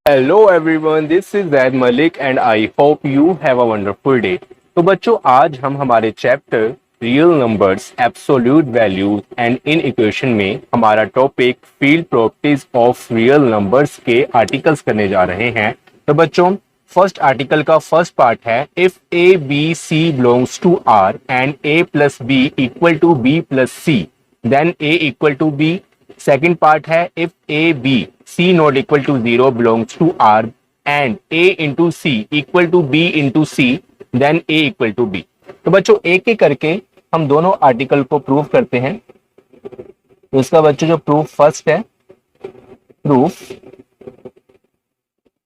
Hello everyone, this is Zaid Malik and I hope you have a wonderful day. तो बच्चों, आज हम हमारे chapter real numbers, absolute values and inequation में हमारा topic field properties of real numbers के articles करने जा रहे हैं। तो बच्चों, फर्स्ट आर्टिकल का फर्स्ट पार्ट है if A B C belongs to R and A plus B equal to B plus C then A equal to B. Second part है if A B C not equal to zero belongs to R and A into C equal to B into C then A equal to B. तो बच्चों, एक एक करके हम दोनों article को prove करते हैं। तो इसका बच्चों जो प्रूफ फर्स्ट है, प्रूफ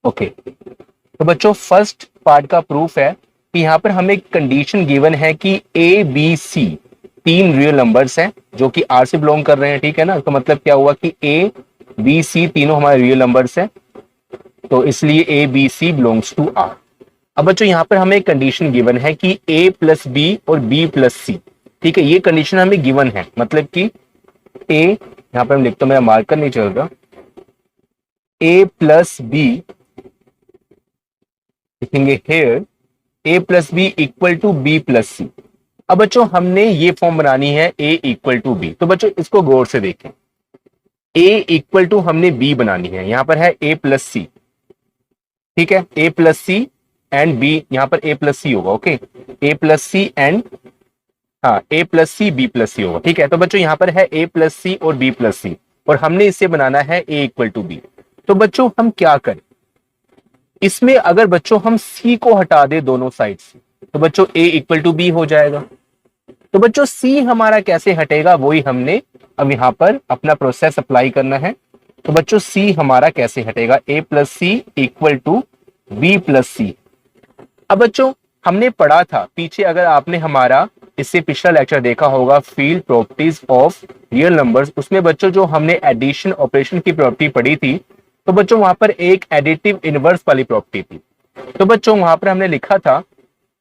ओके। तो बच्चों, फर्स्ट पार्ट का प्रूफ है कि यहां पर हमें कंडीशन गिवन है कि ए बी सी तीन रियल नंबर्स हैं जो कि आर से बिलोंग कर रहे हैं, ठीक है ना। तो मतलब क्या हुआ कि ए बी सी तीनों हमारे रियल नंबर्स हैं, तो इसलिए A B C belongs to R. अब बच्चों, यहां पर हमें एक कंडीशन गिवन है कि ए प्लस बी और बी प्लस सी, ठीक है, ये कंडीशन हमें गिवन है। मतलब कि ए, यहां पर हम लिखते, मेरा मार्कर नहीं चल रहा, ए प्लस बी लिखेंगे here, A plus B equal to B plus C. अब बच्चों, हमने ये फॉर्म बनानी है ए इक्वल टू बी। तो बच्चों, इसको गौर से देखें, ए इक्वल टू हमने बी बनानी है। यहां पर है ए प्लस सी, ठीक है, A plus C and B, यहां पर ए प्लस सी होगा, okay, A plus C and हाँ A plus C B plus C होगा, ठीक है। तो बच्चों, यहां पर है ए प्लस सी और बी प्लस सी और हमने इससे बनाना है ए इक्वल टू बी। तो बच्चों, हम क्या करें इसमें, अगर बच्चों हम सी को हटा दे दोनों साइड से तो बच्चों ए इक्वल टू बी हो जाएगा। तो बच्चों, सी हमारा कैसे हटेगा, वही हमने अब यहां पर अपना प्रोसेस अप्लाई करना है। तो बच्चों, सी हमारा कैसे हटेगा, A plus C equal to B plus C. अब बच्चों, हमने पढ़ा था पीछे, अगर आपने हमारा इससे पिछला लेक्चर देखा होगा field properties of real numbers, उसमें बच्चों जो हमने एडिशन ऑपरेशन की प्रॉपर्टी पढ़ी थी, तो बच्चों वहां पर एक एडिटिव इनवर्स वाली प्रॉपर्टी थी। तो बच्चों, वहां पर हमने लिखा था,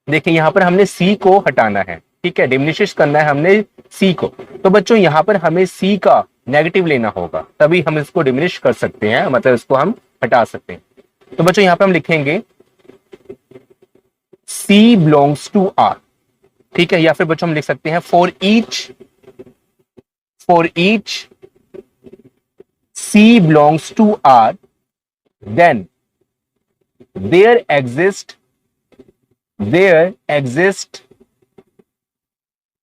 देखिए यहां पर हमने सी को हटाना है, ठीक है, डिमिनिश करना है हमने सी को। तो बच्चों, यहां पर हमें सी का नेगेटिव लेना होगा, तभी हम इसको डिमिनिश कर सकते हैं, मतलब इसको हम हटा सकते हैं। तो बच्चों, यहां पर हम लिखेंगे सी बिलोंग्स टू आर, ठीक है, या फिर बच्चों हम लिख सकते हैं for each C belongs to R then there exist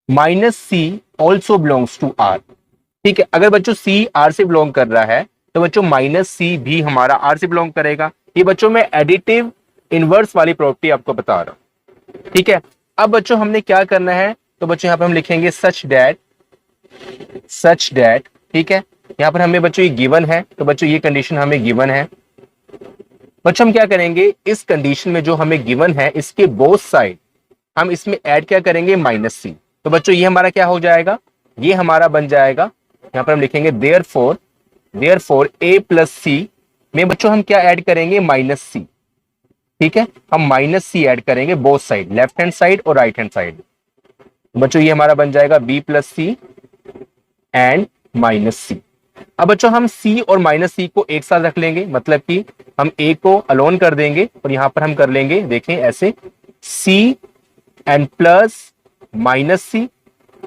minus C also belongs to R, ठीक है। अगर बच्चों सी आर से बिलोंग कर रहा है तो बच्चों माइनस सी भी हमारा आर से बिलोंग करेगा। ये बच्चों मैं एडिटिव इनवर्स वाली प्रॉपर्टी आपको बता रहा हूं, ठीक है। अब बच्चों हमने क्या करना है, तो बच्चों यहां पर हम लिखेंगे सच डैट, ठीक है। यहां पर हमें बच्चों ये गिवन है, तो बच्चों ये कंडीशन हमें गिवन है। बच्चों हम क्या करेंगे, इस कंडीशन में जो हमें गिवन है इसके बोथ साइड हम इसमें ऐड क्या करेंगे, माइनस सी। तो बच्चों ये हमारा क्या हो जाएगा, ये हमारा बन जाएगा, यहां पर हम लिखेंगे देयरफॉर ए प्लस सी में बच्चों हम क्या ऐड करेंगे, माइनस सी, ठीक है। हम माइनस सी ऐड करेंगे both side, left hand side और राइट हैंड साइड। बच्चों ये हमारा बन जाएगा B plus C and minus C. अब बच्चों हम सी और माइनस सी को एक साथ रख लेंगे, मतलब कि हम ए को अलोन कर देंगे और यहां पर हम कर लेंगे, देखें ऐसे, C and plus minus C,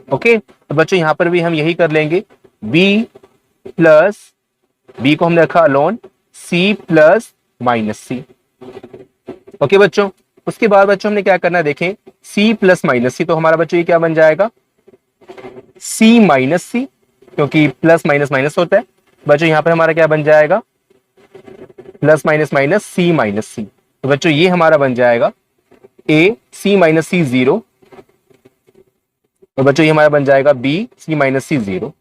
okay. तो बच्चों यहां पर भी हम यही कर लेंगे, बी प्लस, बी को हमने रखा alone, C plus minus C, okay बच्चों। उसके बाद बच्चों हमने क्या करना है, देखें सी प्लस माइनस सी, तो हमारा बच्चों ये क्या बन जाएगा, सी माइनस सी, क्योंकि प्लस माइनस माइनस होता है। बच्चों यहां पर हमारा क्या बन जाएगा, प्लस माइनस माइनस सी माइनस सी। तो बच्चों ये हमारा बन जाएगा ए सी माइनस सी जीरो, तो बच्चों ये हमारा बन जाएगा बी सी माइनस सी जीरो।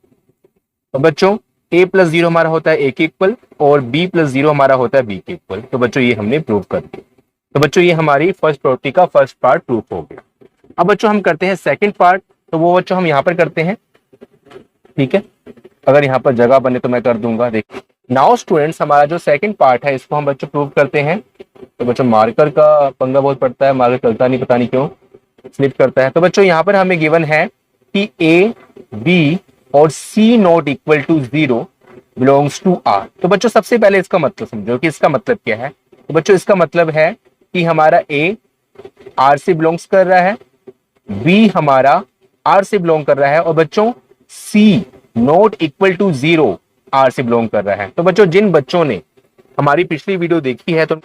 तो बच्चों ए प्लस जीरो हमारा होता है ए के इक्वल और बी प्लस जीरो हमारा होता है बी के इक्वल। तो बच्चों ये हमने प्रूव कर दिया। तो बच्चों ये हमारी फर्स्ट प्रॉपर्टी का फर्स्ट पार्ट प्रूफ हो गया। अब बच्चों हम करते हैं सेकंड पार्ट, तो वो बच्चों हम यहां पर करते हैं, ठीक है। अगर यहां पर जगह बने तो मैं कर दूंगा। देखिए नाउ स्टूडेंट्स, हमारा जो सेकंड पार्ट है इसको हम बच्चों प्रूव करते हैं। तो बच्चों मार्कर का पंगा बहुत पड़ता है, मार्कर चलता नहीं, पता नहीं क्यों स्लिप करता है। तो बच्चों यहां पर हमें गिवन है कि ए बी और C not equal to zero belongs to R. तो बच्चों सबसे पहले इसका मतलब समझो कि इसका मतलब क्या है। तो बच्चों इसका मतलब है कि हमारा ए आर से बिलोंग्स कर रहा है, बी हमारा आर से बिलोंग कर रहा है, और बच्चों सी नॉट इक्वल टू 0 आर से बिलोंग कर रहा है। तो बच्चों जिन बच्चों ने हमारी पिछली वीडियो देखी है तो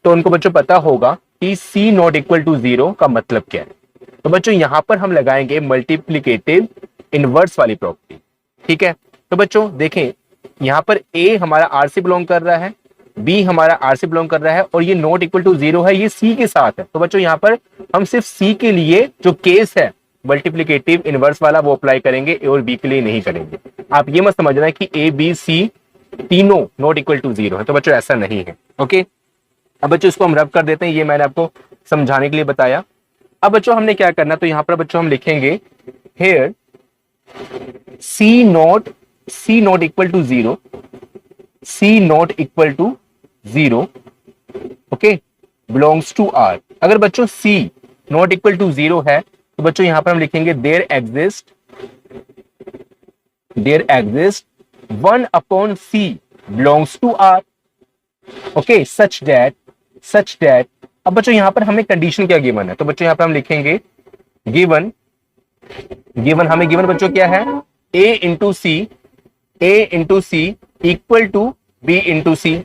उनको बच्चों पता होगा कि सी नॉट इक्वल टू 0 का मतलब क्या है। तो बच्चों यहां पर हम लगाएंगे मल्टीप्लीकेटिव इनवर्स वाली प्रॉपर्टी। ठीक है, तो बच्चों देखें यहां पर ए हमारा आर से बिलोंग कर रहा है, बी हमारा आर से बिलोंग कर रहा है, और ये नॉट इक्वल टू 0 है, ये सी के साथ है। तो बच्चों यहां पर हम सिर्फ सी के लिए जो केस है मल्टीप्लीकेटिव इनवर्स वाला वो अप्लाई करेंगे, ए और बी के लिए नहीं करेंगे। आप ये मत समझना कि ए बी सी तीनों नॉट इक्वल टू 0 है, तो बच्चों ऐसा नहीं है। ओके, अब बच्चों इसको हम रब कर देते हैं, ये मैंने आपको समझाने के लिए बताया। अब बच्चों हमने क्या करना, तो यहां पर बच्चों हम लिखेंगे here c not equal to 0, c not equal to 0 okay belongs to R. अगर बच्चों सी नॉट इक्वल टू 0 है तो बच्चों यहां पर हम लिखेंगे there exist 1 upon c belongs to R. Okay such that अब बच्चों यहां पर हमें कंडीशन क्या गिवन है, तो बच्चों यहां पर हम लिखेंगे गिवन हमें गिवन बच्चों क्या है, a into C equal to B into C.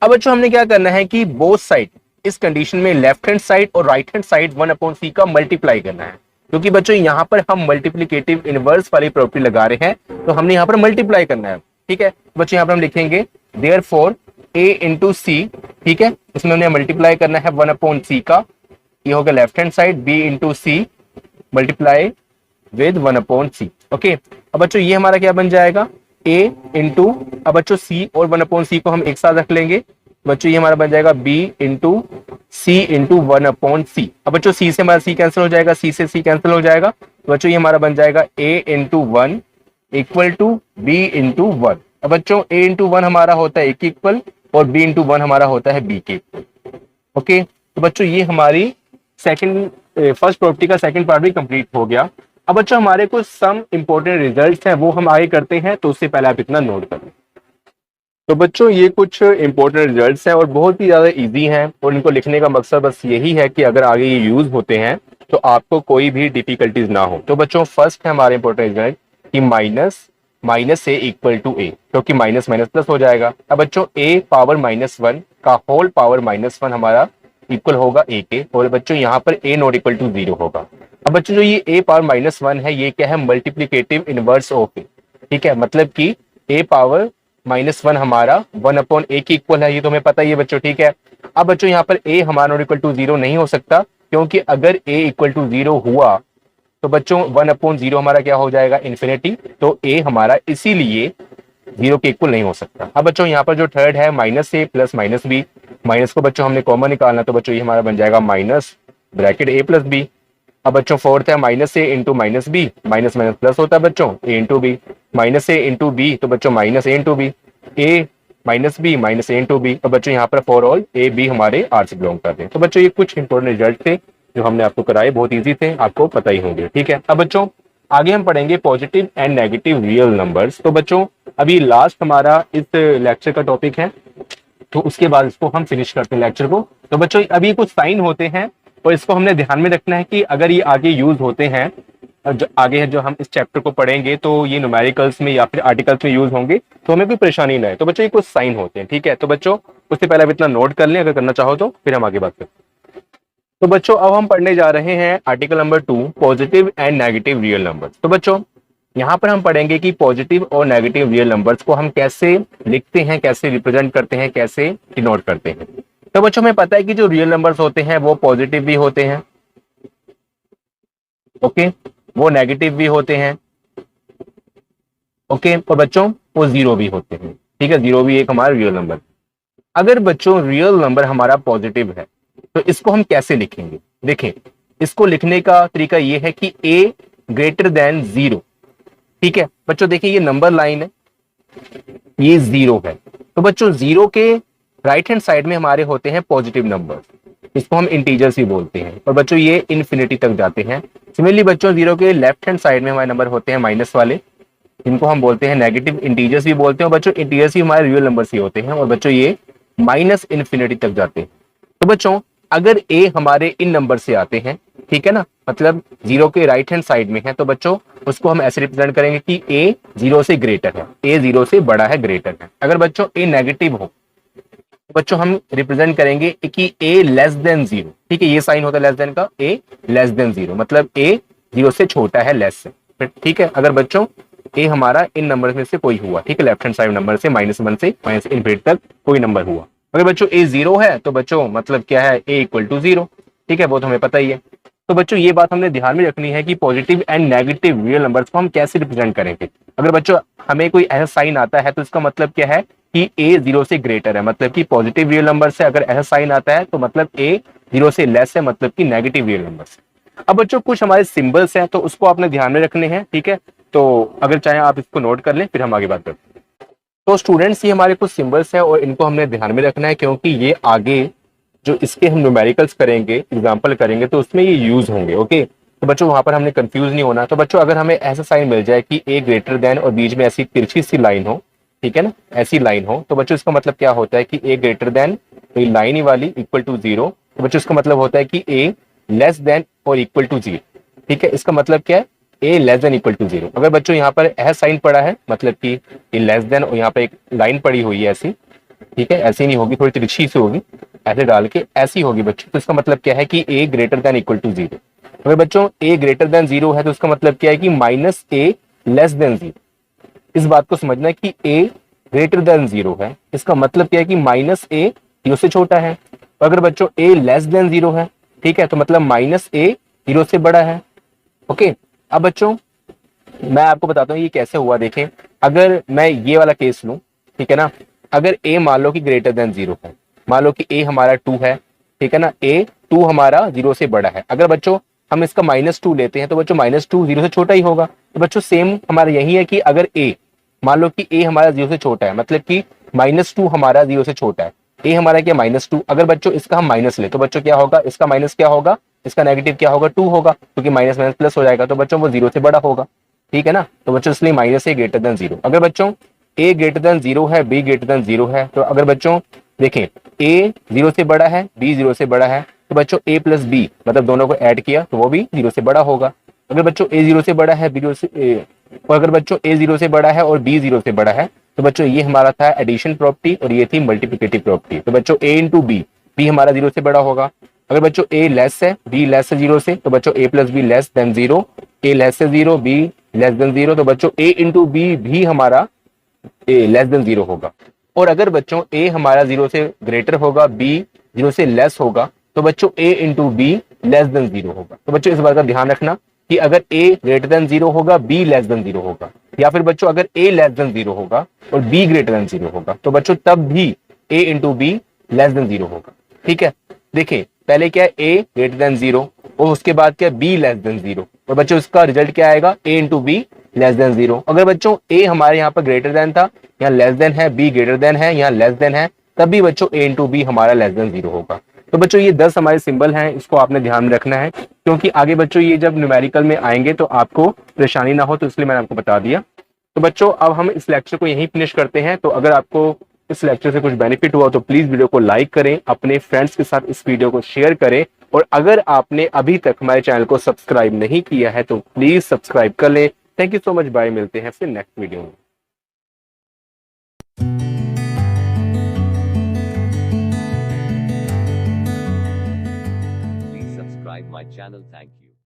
अब बच्चों हमने क्या करना है कि बोथ साइड इस कंडीशन में लेफ्ट हैंड साइड और right hand side 1 upon C का मल्टीप्लाई करना है, क्योंकि बच्चों यहां पर हम मल्टीप्लीकेटिव इनवर्स वाली प्रॉपर्टी लगा रहे हैं, तो हमने यहां पर मल्टीप्लाई करना है। ठीक है, बच्चों यहां पर हम लिखेंगे देयरफॉर a इंटू सी, ठीक है, इसमें हमने मल्टीप्लाई करना है 1 अपॉन सी का, ये होगा left hand side, b into C multiply with 1 upon C. Okay, अब बच्चों ये हमारा क्या बन जाएगा a इंटू, अब बच्चों c और 1 अपॉन सी को हम एक साथ रख लेंगे, बच्चों ये हमारा बन जाएगा b इंटू सी इंटू 1 अपॉन सी। अब बच्चों c से हमारा c कैंसिल हो जाएगा, c से c कैंसिल हो जाएगा, तो बच्चों ये हमारा बन जाएगा a into 1 equal to b into 1। अब बच्चों a इंटू 1 हमारा होता है a के इक्वल और b इंटू 1 हमारा होता है b के इक्वल। ओके, तो बच्चों ये हमारी फर्स्ट प्रॉपर्टी का सेकंड पार्ट भी कंप्लीट हो गया। अब बच्चों हमारे कुछ सम इंपॉर्टेंट रिजल्ट्स हैं वो हम आगे करते हैं, तो उससे पहले आप इतना नोट कर लें। तो बच्चों ये कुछ इंपॉर्टेंट रिजल्ट्स हैं और बहुत ही ज्यादा इजी हैं, और इनको लिखने का मकसद बस यही है कि अगर आगे ये यूज होते हैं तो आपको कोई भी डिफिकल्टीज ना हो। तो बच्चों फर्स्ट है हमारे इंपॉर्टेंट रिजल्ट कि माइनस ए इक्वल टू ए, क्योंकि माइनस माइनस प्लस हो जाएगा। अब बच्चों a पावर -1 का होल पावर -1 हमारा इक्वल होगा a के, और बच्चों यहाँ पर a नॉट इक्वल टू 0 होगा। अब बच्चों जो ये a पावर -1 है ये क्या है, मल्टीप्लीकेटिव इनवर्स ऑफ ए। ठीक है, मतलब कि a पावर -1 हमारा 1 अपॉन a के इक्वल है, ये तो हमें पता ही है बच्चों। ठीक है, अब बच्चों यहाँ पर a हमारा नॉट इक्वल टू 0 नहीं हो सकता, क्योंकि अगर a इक्वल टू 0 हुआ तो बच्चों 1 अपॉन 0 हमारा क्या हो जाएगा, इन्फिनिटी, तो a हमारा इसीलिए 0 के इक्वल नहीं हो सकता। अब बच्चों यहाँ पर जो थर्ड है -a प्लस -b, माइनस को बच्चों हमने कॉमन निकालना, तो बच्चों ये हमारा बन जाएगा minus bracket a plus b। अब बच्चों फोर्थ है -a into -b, minus minus plus होता है बच्चों a into b, -a into b, तो बच्चों -a into b, a minus b minus a into b। तो बच्चों यहाँ पर फॉर ऑल a b हमारे r से बिलोंग करते हैं। तो बच्चों ये कुछ इंपॉर्टेंट रिजल्ट थे जो हमने आपको कराए, बहुत इजी थे, आपको पता ही होंगे। ठीक है, अब बच्चों आगे हम पढ़ेंगे positive and negative real numbers. तो बच्चों अभी लास्ट हमारा इस लेक्चर का टॉपिक है, तो उसके बाद इसको हम फिनिश करते हैं लेक्चर को। तो बच्चों अभी कुछ साइन होते हैं और इसको हमने ध्यान में रखना है कि अगर ये आगे यूज होते हैं, जो आगे है जो हम इस चैप्टर को पढ़ेंगे, तो ये न्यूमेरिकल्स में या फिर आर्टिकल्स में यूज होंगे, तो हमें कोई परेशानी ना है। तो बच्चों ये कुछ साइन होते हैं। ठीक है, तो बच्चों उससे पहले आप इतना नोट कर लें, अगर करना चाहो तो फिर हम आगे बात करते हैं। तो बच्चों अब हम पढ़ने जा रहे हैं article number 2, positive and negative real numbers. तो बच्चों यहाँ पर हम पढ़ेंगे कि पॉजिटिव और नेगेटिव रियल नंबर्स को हम कैसे लिखते हैं, कैसे रिप्रेजेंट करते हैं, कैसे डिनोट करते हैं। तो बच्चों हमें पता है कि जो रियल नंबर्स होते हैं वो पॉजिटिव भी होते हैं, ओके, वो नेगेटिव भी होते हैं, ओके, और बच्चों वो जीरो भी होते हैं। ठीक है, जीरो भी एक हमारा रियल नंबर। अगर बच्चों रियल नंबर हमारा पॉजिटिव है तो इसको हम कैसे लिखेंगे। देखें, इसको लिखने का तरीका ये है कि a ग्रेटर देन 0। ठीक है बच्चों, देखिए ये नंबर लाइन है, ये 0 है, तो बच्चों 0 के राइट हैंड साइड में हमारे होते हैं पॉजिटिव नंबर, इसको हम इंटीजर्स भी बोलते हैं, और बच्चों ये इन्फिनिटी तक जाते हैं। सिमिलरली बच्चों 0 के लेफ्ट हैंड साइड में हमारे नंबर होते हैं माइनस वाले, जिनको हम बोलते हैं नेगेटिव इंटीजर्स भी बोलते हैं, और बच्चों इंटीजर्स ही हमारे रियल नंबर्स ही होते हैं, और बच्चों ये माइनस इन्फिनिटी तक जाते हैं। तो बच्चों अगर ए हमारे इन नंबर से आते हैं, ठीक है ना, मतलब जीरो के राइट हैंड साइड में है, तो बच्चों उसको हम ऐसे रिप्रेजेंट करेंगे कि ए जीरो से ग्रेटर है, ए जीरो से बड़ा है, ग्रेटर है। अगर बच्चों ए नेगेटिव हो तो बच्चों हम रिप्रेजेंट करेंगे कि ए लेस देन जीरो, ठीक है, ये साइन होता है लेस देन का, ए लेस देन जीरो मतलब ए जीरो से छोटा है, लेस से, ठीक है। अगर बच्चों ए हमारा इन नंबर में से कोई हुआ, ठीक है, लेफ्ट हैंड साइड नंबर से -1 से -∞ तक कोई नंबर हुआ, अगर बच्चों ए जीरो है तो बच्चों मतलब क्या है, ए इक्वल टू जीरो, ठीक है, वो तो हमें पता ही है। तो बच्चों ये बात हमने ध्यान में रखनी है कि positive and negative real numbers को हम कैसे रिप्रेजेंट करेंगे। अगर बच्चों हमें कोई ऐसा साइन आता है तो इसका मतलब क्या है कि ए जीरो से ग्रेटर है, मतलब कि पॉजिटिव रियल नंबर से अगर ऐसा साइन आता है तो मतलब ए जीरो से लेस है, मतलब कि नेगेटिव रियल नंबर से। अब बच्चों कुछ हमारे सिंबल्स हैं तो उसको आपने ध्यान में रखने हैं, ठीक है, तो अगर चाहे आप इसको नोट कर लें, फिर हम आगे बात करते हैं। तो स्टूडेंट्स ये हमारे कुछ सिंबल्स हैं और इनको हमने ध्यान में रखना है, क्योंकि ये आगे जो इसके हम न्यूमेरिकल्स करेंगे, एग्जाम्पल करेंगे, तो उसमें ये यूज होंगे। ओके, तो बच्चों वहां पर हमने कंफ्यूज नहीं होना। तो बच्चों अगर हमें ऐसा साइन मिल जाए कि ए ग्रेटर देन और बीच में ऐसी तिरछी सी लाइन हो, ठीक है ना, ऐसी लाइन हो, तो बच्चों इसका मतलब क्या होता है कि ए ग्रेटर देन, तो ये लाइन ही वाली इक्वल टू जीरो, तो बच्चों इसका मतलब होता है कि ए लेस देन और इक्वल टू जीरो, ठीक है। इसका मतलब क्या है, A less than equal to zero. अगर बच्चों यहाँ पर ऐसा साइन पड़ा है, मतलब कि ए लेस देन और यहाँ पे एक लाइन पड़ी हुई है ऐसी, ठीक है, ऐसी नहीं होगी, थोड़ी तिरछी सी होगी, ऐसे डाल के ऐसी होगी बच्चों, तो इसका मतलब क्या है कि A greater than equal to zero. अगर बच्चों ए ग्रेटर देन जीरो है तो इसका मतलब क्या है कि माइनस ए लेस देन जीरो। इस बात को समझना है कि ए ग्रेटर देन जीरो है, इसका मतलब क्या है कि माइनस ए जीरो से छोटा है। अगर बच्चों ए लेस देन जीरो है, ठीक है, तो मतलब माइनस ए जीरो से बड़ा है। ओके, अब बच्चों मैं आपको बताता हूँ ये कैसे हुआ। देखें, अगर मैं ये वाला केस लूं, ठीक है ना, अगर ए मान लो कि ग्रेटर देन जीरो है, मान लो कि ए हमारा 2 है, ठीक है ना, ए 2 हमारा जीरो से बड़ा है। अगर बच्चों हम इसका -2 लेते हैं तो बच्चों -2 जीरो से छोटा ही होगा। तो बच्चों सेम हमारा यही है कि अगर ए मान लो कि ए हमारा जीरो से छोटा है, मतलब कि -2 हमारा जीरो से छोटा है, ए हमारा क्या -2, अगर बच्चों इसका हम माइनस ले तो बच्चों क्या होगा, इसका माइनस क्या होगा, इसका नेगेटिव क्या होगा, 2 होगा, क्योंकि माइनस माइनस प्लस हो जाएगा, तो बच्चों वो जीरो से बड़ा होगा, ठीक है ना। तो बच्चों इसलिए माइनस ए ग्रेटर देन जीरो। अगर बच्चों ए ग्रेटर देन जीरो है, बी ग्रेटर देन जीरो है, तो अगर बच्चों देखें ए जीरो से बड़ा है, बी जीरो से बड़ा है, तो बच्चों ए प्लस बी मतलब दोनों को ऐड किया तो वो भी जीरो से बड़ा होगा। अगर बच्चों ए जीरो से बड़ा है, बी जीरो से और अगर बच्चों ए जीरो से बड़ा है और बी जीरो से बड़ा है, तो बच्चों ये हमारा था एडिशन प्रॉपर्टी और ये थी मल्टीप्लिकेटिव प्रॉपर्टी। तो बच्चों ए इंटू बी, बी हमारा जीरो से बड़ा होगा। अगर बच्चों ए लेस है, बी लेस है जीरो से, तो बच्चों A plus B less than zero, A less है zero, B less than zero, तो बच्चों ए इंटू बी भी हमारा ए लेस देन जीरो होगा। और अगर बच्चों ए हमारा जीरो से ग्रेटर होगा, बी जीरो से लेस होगा, तो बच्चों A into B less than zero होगा। तो बच्चों इस बात का ध्यान रखना कि अगर ए ग्रेटर देन जीरो होगा, बी लेस देन जीरो होगा, या फिर बच्चों अगर ए लेस देन जीरो होगा और बी ग्रेटर देन जीरो होगा, तो बच्चों तब भी A into B less than zero होगा, ठीक है। देखें, पहले क्या है, ए ग्रेटर देन जीरो और उसके बाद क्या, बी लेस देन जीरो, और बच्चों इसका रिजल्ट क्या आएगा, A into B less than zero. अगर बच्चों ए हमारे यहाँ पर ग्रेटर देन था, यहाँ लेस देन है, बी ग्रेटर देन है, यहाँ लेस देन है, तब भी बच्चों ए इंटू बी हमारा लेस देन जीरो होगा। तो बच्चों ये 10 हमारे सिंबल हैं, इसको आपने ध्यान में रखना है, क्योंकि आगे बच्चों ये जब न्यूमेरिकल में आएंगे तो आपको परेशानी ना हो, तो इसलिए मैंने आपको बता दिया। तो बच्चों अब हम इस लेक्चर को यहीं फिनिश करते हैं। तो अगर आपको इस लेक्चर से कुछ बेनिफिट हुआ तो प्लीज वीडियो को लाइक करें, अपने फ्रेंड्स के साथ इस वीडियो को शेयर करें, और अगर आपने अभी तक हमारे चैनल को सब्सक्राइब नहीं किया है तो प्लीज सब्सक्राइब कर लें। Thank you so much, bye, मिलते हैं फिर नेक्स्ट वीडियो में। Please subscribe my channel. Thank you.